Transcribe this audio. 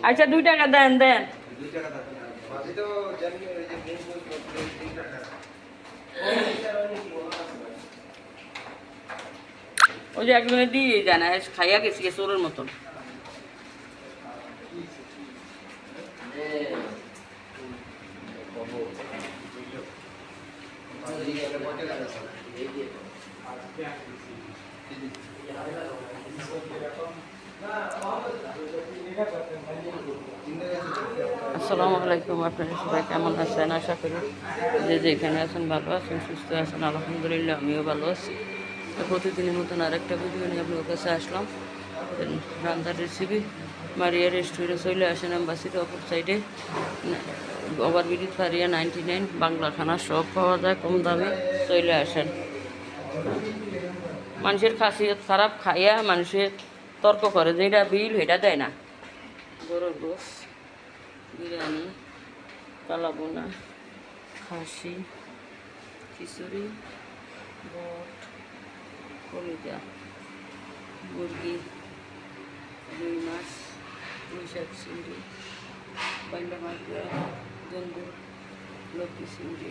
আচ্ছা 2 টাকা দেন দেন। ওই যে একজনে দিয়ে জানা খাইয়া গেছি চোরের মতন। আসসালামু আলাইকুম, আপনারা সবাই কেমন আছেন? আশা করি যে যেখানে আছেন ভালো আছেন, সুস্থ আছেন। আলহামদুলিল্লাহ আমিও ভালো আছি। তো প্রতিদিনের মতন আরেকটা ভিডিও নিয়ে আপনার কাছে আসলাম। রান্নার রেসিপি মারিয়া রেস্টুরেন্টে চলে আসেন, অ্যাম্বাসির অপর সাইডে ওভারব্রিজ ফারিয়া 99 বাংলা খানা সব পাওয়া যায় কম দামে। চলে আসেন। মানুষের খাসিয়ত খারাপ, খাইয়া মানুষের তর্ক করে যে এটা বিল এটা দেয় না। গরুর গোস, বিরিয়ানি, কালাবোনা, খাসি, খিচুড়ি, বট, কলিজা, মুরগি, রুই মাছ, পুঁই শাক, চিংড়ি, বাইন্ডা মাছ, জন্দুর, লক্ষ্মী চিংড়ি।